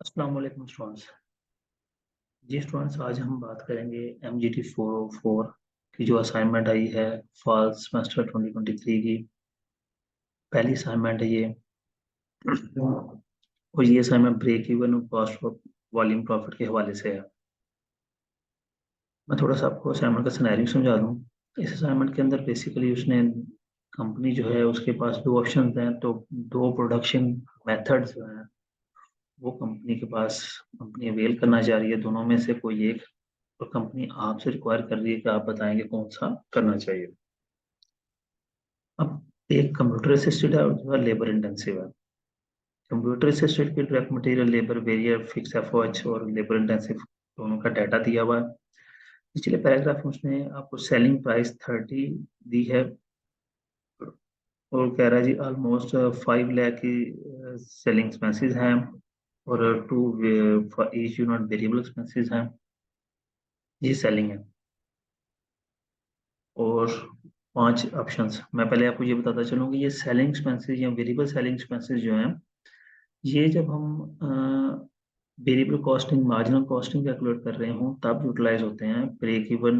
अस्सलाम वालेकुम स्टूडेंट्स। जी स्टूडेंट्स, आज हम बात करेंगे MGT 404 की जो असाइनमेंट आई है फॉल सेमेस्टर 2023 की। पहली असाइनमेंट है ये। और ये असाइनमेंट ब्रेक इवन और कॉस्ट ऑफ वॉल्यूम प्रॉफिट के हवाले से है। मैं थोड़ा सा आपको असाइनमेंट का सिनेरियो समझा दूं। इस असाइनमेंट के अंदर बेसिकली उसने कंपनी जो है उसके पास दो ऑप्शन हैं, तो दो प्रोडक्शन मेथड्स जो हैं वो कंपनी के पास कंपनी अवेल करना चाह रही है। दोनों में से कोई एक, और कंपनी आपसे रिक्वायर कर रही है कि आप बताएंगे कौन सा करना चाहिए। अब एक कंप्यूटर असिस्टेड है और दूसरा लेबर इंटेंसिव है। कंप्यूटर असिस्टेड की डायरेक्ट मटेरियल लेबर वेरियर फिक्स एफओएच और लेबर इंटेंसिव दोनों का डाटा दिया हुआ है। पिछले पैराग्राफ में उसने आपको सेलिंग प्राइस 30 दी है और कह रहा है जी ऑलमोस्ट 5 लाख की सेलिंग एक्सपेंसेस हैं और to each unit variable expenses हैं। ये सेलिंग है। और 5 ऑप्शंस मैं पहले आपको ये बताता चलूँ कि ये सेलिंग एक्सपेंसेस या वेरिएबल सेलिंग एक्सपेंसेस जो हैं, ये जब हम variable costing marginal costing calculate कर रहे हों तब यूटिलाइज होते हैं। ब्रेक इवन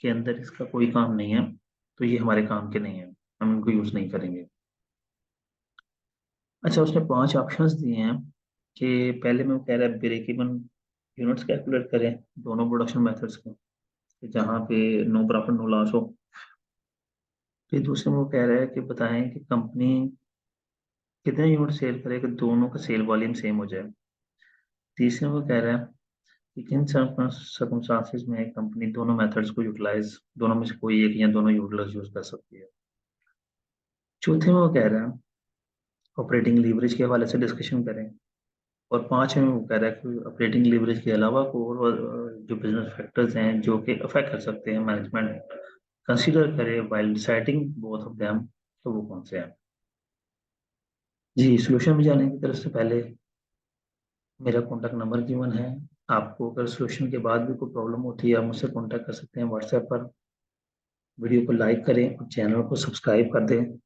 के अंदर इसका कोई काम नहीं है, तो ये हमारे काम के नहीं है, हम इनको यूज नहीं करेंगे। अच्छा, उसने 5 ऑप्शंस दिए हैं कि पहले में वो कह रहा है ब्रेक इवन यूनिट्स कैलकुलेट करें दोनों प्रोडक्शन मेथड्स को, जहाँ पे नो प्रॉफिट नो लॉस हो। फिर दूसरे में वो कह रहा है कि बताएं कि कंपनी कितने यूनिट सेल करे कि दोनों का सेल वॉल्यूम सेम हो जाए। तीसरे में वो कह रहा है कि किन सर्कमस्टांसेस में कंपनी दोनों मेथड्स को यूटिलाइज, दोनों में से कोई एक या दोनों यूटिलाइज यूज कर सकती है। चौथे में वो कह रहा है ऑपरेटिंग लीवरेज के हवाले से डिस्कशन करें। और पांचवें में वो कह रहा है कि ऑपरेटिंग लीवरेज के अलावा को और जो बिजनेस फैक्टर्स हैं जो कि अफेक्ट कर सकते हैं मैनेजमेंट, कंसीडर करे while deciding both of them, तो वो कौन से हैं। जी, सोल्यूशन में जाने की तरफ से पहले मेरा कॉन्टैक्ट नंबर गिवन है। आपको अगर सोल्यूशन के बाद भी कोई प्रॉब्लम होती है आप मुझसे कॉन्टैक्ट कर सकते हैं व्हाट्सएप पर। वीडियो को लाइक करें और चैनल को सब्सक्राइब कर दें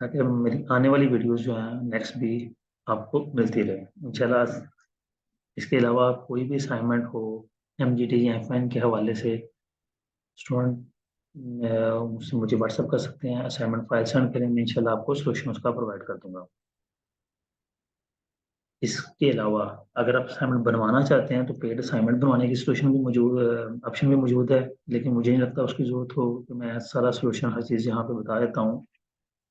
ताकि मेरी आने वाली वीडियोस जो हैं नेक्स्ट भी आपको मिलती रहे इंशाल्लाह। इसके अलावा कोई भी असाइनमेंट हो MGT या FN के हवाले से, स्टूडेंट मुझसे मुझे व्हाट्सअप कर सकते हैं। असाइनमेंट फाइल सेंड करें, मैं इंशाल्लाह आपको सोल्यूशन उसका प्रोवाइड कर दूंगा। इसके अलावा अगर आप असाइनमेंट बनवाना चाहते हैं तो पेड असाइनमेंट बनवाने की सोल्यूशन भी मौजूद, ऑप्शन भी मौजूद है, लेकिन मुझे नहीं लगता उसकी ज़रूरत हो कि मैं सारा सोल्यूशन हर चीज़ यहाँ पे बता देता हूँ।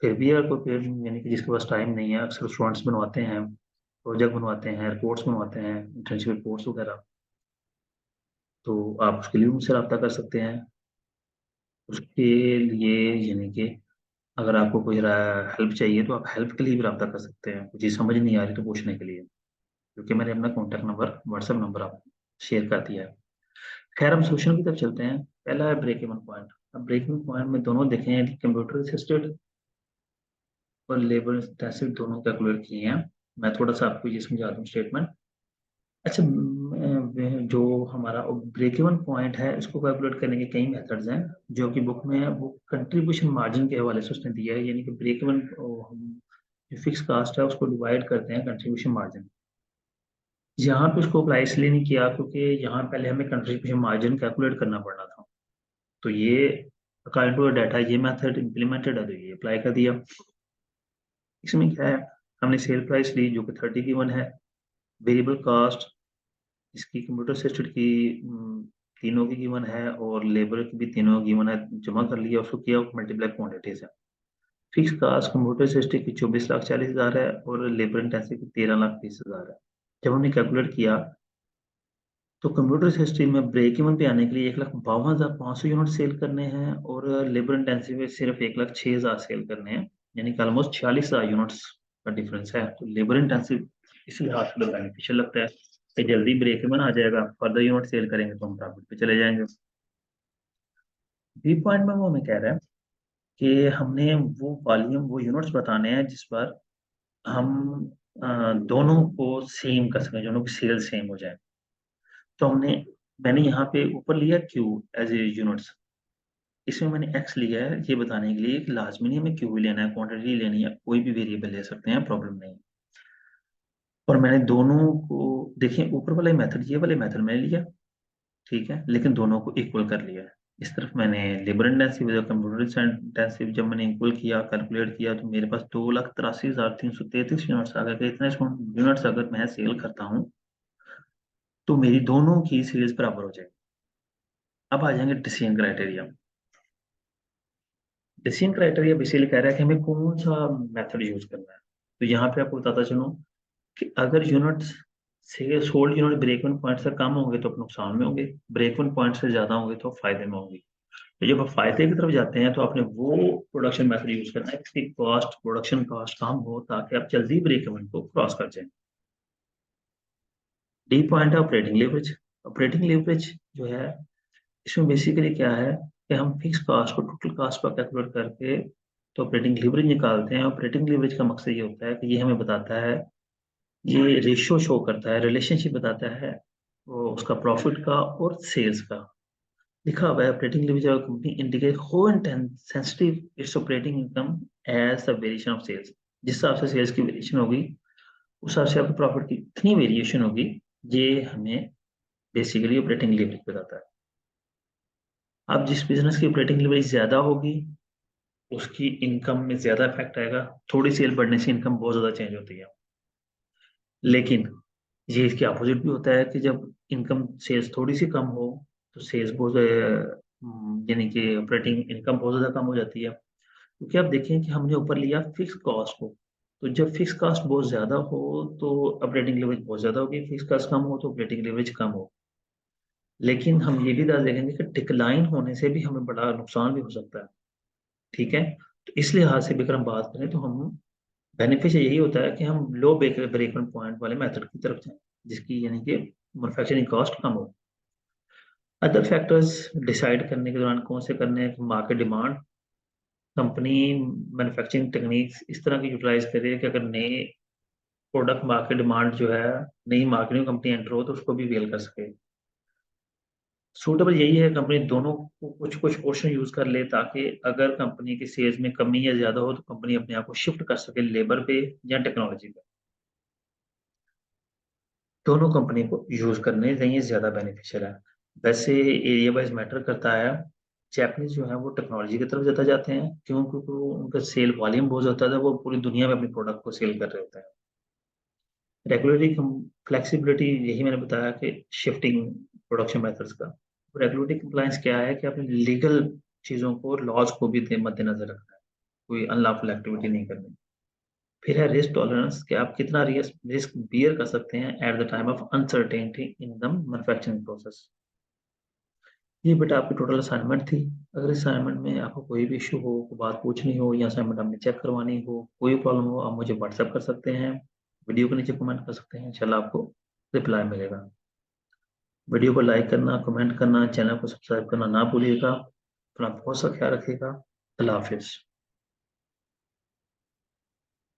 फिर भी अगर कोई पेड यानी कि जिसके पास टाइम नहीं है, अक्सर स्टूडेंट्स बनवाते हैं, प्रोजेक्ट बनवाते हैं, रिपोर्ट्स बनवाते हैं, इंटर्नशिप रिपोर्ट्स वगैरह, तो आप उसके लिए मुझसे रब्ता कर सकते हैं। उसके लिए यानी कि अगर आपको कोई हेल्प चाहिए तो आप हेल्प के लिए भी रब्ता कर सकते हैं, कुछ चीज़ समझ नहीं आ रही तो पूछने के लिए, क्योंकि मैंने अपना कॉन्टैक्ट नंबर व्हाट्सएप नंबर आपको शेयर कर दिया है। खैर, हम सोल्यूशन की तरफ चलते हैं। पहला है ब्रेक इवन पॉइंट। अब ब्रेक इवन पॉइंट में दोनों देखें, कंप्यूटर असिस्टेड और लेबर इंटेंसिव दोनों कैलकुलेट किए हैं। मैं थोड़ा सा आपको ये समझा दूं स्टेटमेंट। अच्छा, जो हमारा ब्रेक इवन पॉइंट है इसको कैलकुलेट करने के कई मेथड्स हैं जो कि बुक में है। वो कंट्रीब्यूशन मार्जिन के हवाले से उसने दिया है, यानी कि ब्रेक इवन हम जो फिक्स कास्ट है उसको डिवाइड करते हैं कंट्रीब्यूशन मार्जिन। यहाँ पे उसको अप्लाई इसलिए नहीं किया क्योंकि यहाँ पहले हमें कंट्रीब्यूशन मार्जिन कैलकुलेट करना पड़ना था, तो ये अकॉर्डिंग टू डाटा ये मेथड इम्प्लीमेंटेड है तो ये अप्लाई कर दिया। इसमें क्या है, हमने सेल प्राइस ली जो कि 30 की वन है। वेरिएबल कॉस्ट इसकी कंप्यूटर असिस्टेड की तीनों की गिवन है और लेबर की भी तीनों की गिवन है, जमा कर लिया उसको, किया मल्टीप्लाई क्वांटिटीज है। फिक्स कास्ट कंप्यूटर असिस्टेड की 24,40,000 है और लेबर इंटेंसिव की 13,20,000 है। जब हमने कैलकुलेट किया तो कंप्यूटर सिस्टम में ब्रेक इवन पे आने के लिए 1,52,500 यूनिट सेल करने हैं और लेबर इंटेंसिव में सिर्फ 1,06,000 सेल करने हैं, यानी कि ऑलमोस्ट 46,000 यूनिट्स का डिफरेंस है। तो लेबर इंटेंसिव इस लिहाज से बेनिफिशियल लगता है कि जल्दी ब्रेक इवन आ जाएगा, फर्दर यूनिट सेल करेंगे तो हम प्रॉफिट पे चले जाएंगे। बी पॉइंट में वो हमें कह रहा है कि हमने वो वॉल्यूम वो यूनिट्स बताने हैं जिस पर हम दोनों को सेम कर सकें, दोनों की सेल सेम हो जाए। तो मैंने यहाँ पे ऊपर लिया क्यू एज ए यूनिट्स, इसमें मैंने एक्स लिया है ये बताने के लिए कि लाजमी नहीं हमें क्यू ही लेना है, क्वांटिटी लेनी है, कोई भी वेरिएबल ले सकते हैं, प्रॉब्लम नहीं। और मैंने दोनों को देखिए, ऊपर वाले मेथड ये वाले मेथड मैंने लिया, ठीक है, लेकिन दोनों को इक्वल कर लिया है। इस तरफ मैंने लेबर इंटेंसिव और कंप्यूटर इंटेंसिव जब मैंने इक्वल किया, कैलकुलेट किया, तो मेरे पास 2,83,333 यूनिट्स आ गए। इतने यूनिट्स अगर मैं सेल करता हूँ तो मेरी दोनों की सेल्स बराबर हो जाएगी। अब आ जाएंगे decision criteria. Decision criteria basically कह रहा है कि हमें कौन सा मेथड यूज करना है। तो यहाँ पे आपको बताता चलूं कि अगर यूनिट्स से sold unit break even point से कम होंगे तो आप नुकसान में होंगे, ब्रेक इवन पॉइंट से ज्यादा होंगे तो फायदे में होंगे। तो जब आप फायदे की तरफ जाते हैं तो आपने वो प्रोडक्शन मेथड यूज करना है जिसकी कॉस्ट, प्रोडक्शन कॉस्ट कम हो, ताकि आप जल्दी ब्रेक इवन को क्रॉस कर जाए। डी पॉइंट है ऑपरेटिंग लेवरेज। ऑपरेटिंग लेवरेज जो है, इसमें बेसिकली क्या है कि हम फिक्स कॉस्ट को टोटल कॉस्ट पर कैलकुलेट करके तो ऑपरेटिंग लीवरेज निकालते हैं। ऑपरेटिंग लीवरेज का मकसद ये होता है कि ये हमें बताता है, ये रेशियो शो करता है, रिलेशनशिप बताता है वो उसका प्रॉफिट का और सेल्स का। लिखा हुआ है operating leverage of company indicate how sensitive it's operating income as the variation of sales. जिस हिसाब से सेल्स की वेरिएशन होगी उस हिसाब से आपके प्रॉफिट की कितनी वेरिएशन होगी, ये हमें बेसिकली ऑपरेटिंग लीवरेज बताता है। अब जिस बिजनेस की ऑपरेटिंग लीवरेज ज्यादा होगी उसकी इनकम में ज्यादा इफेक्ट आएगा। थोड़ी सेल बढ़ने से इनकम बहुत ज्यादा चेंज होती है। लेकिन ये इसके अपोजिट भी होता है कि जब इनकम सेल्स थोड़ी सी कम हो तो सेल्स बहुत यानी कि ऑपरेटिंग इनकम बहुत ज्यादा कम हो जाती है। क्योंकि आप देखें कि हमने ऊपर लिया फिक्स कॉस्ट को, तो जब फिक्स कॉस्ट बहुत ज्यादा हो तो ऑपरेटिंग लेवरेज बहुत ज्यादा होगी, फिक्स कॉस्ट कम हो तो ऑपरेटिंग लेवरेज कम हो। लेकिन हम ये भी दाद देखेंगे कि डिक्लाइन होने से भी हमें बड़ा नुकसान भी हो सकता है। ठीक है, तो इस लिहाज से भी अगर हम बात करें तो हम बेनिफिशियल यही होता है कि हम लो ब्रेक इवन पॉइंट वाले मेथड की तरफ जाएं जिसकी यानी कि मैन्युफैक्चरिंग कॉस्ट कम हो। अदर फैक्टर्स डिसाइड करने के दौरान कौन से करने हैं, market demand, company manufacturing techniques इस तरह की यूटिलाइज करे कि अगर नए प्रोडक्ट मार्केट डिमांड जो है, नई मार्केटिंग कंपनी एंटर हो तो उसको भी वेल कर सके। सूटेबल यही है कंपनी दोनों को कुछ कुछ पोर्शन यूज कर ले, ताकि अगर कंपनी की सेल्स में कमी या ज्यादा हो तो कंपनी अपने आप को शिफ्ट कर सके लेबर पे या टेक्नोलॉजी पे। दोनों कंपनी को यूज करने चाहिए, ज्यादा बेनिफिशियल है। वैसे एरिया वाइज मैटर करता है। जैपनीज जो है वो टेक्नोलॉजी की तरफ ज्यादा जाते हैं, क्यों? क्योंकि उनका सेल वॉल्यूम बहुत ज्यादा है, वो पूरी दुनिया में अपने प्रोडक्ट को सेल कर रहे होते हैं। रेगुलेटरी फ्लेक्सिबिलिटी, यही मैंने बताया कि शिफ्टिंग प्रोडक्शन मेथड्स का। रेगुलेटरी कंप्लायंस क्या है कि आपने लीगल चीजों को, लॉज को भी मद्देनजर रखना है, कोई अनलॉफुल एक्टिविटी नहीं करनी। फिर है रिस्क टॉलरेंस कि आप कितना रिस्क बियर कर सकते हैं at the time of uncertainty in the manufacturing process. ये बेटा आपकी टोटल असाइनमेंट थी। अगर इस असाइनमेंट में आपको कोई भी इशू हो, कोई बात पूछनी हो या असाइनमेंट आपने चेक करवानी हो, कोई प्रॉब्लम हो, आप मुझे व्हाट्सएप कर सकते हैं, वीडियो के नीचे कमेंट कर सकते हैं, इंशाल्लाह आपको रिप्लाई मिलेगा। वीडियो को लाइक करना, कमेंट करना, चैनल को सब्सक्राइब करना ना भूलिएगा। अपना बहुत सा ख्याल रखिएगा। अल्लाह हाफिज।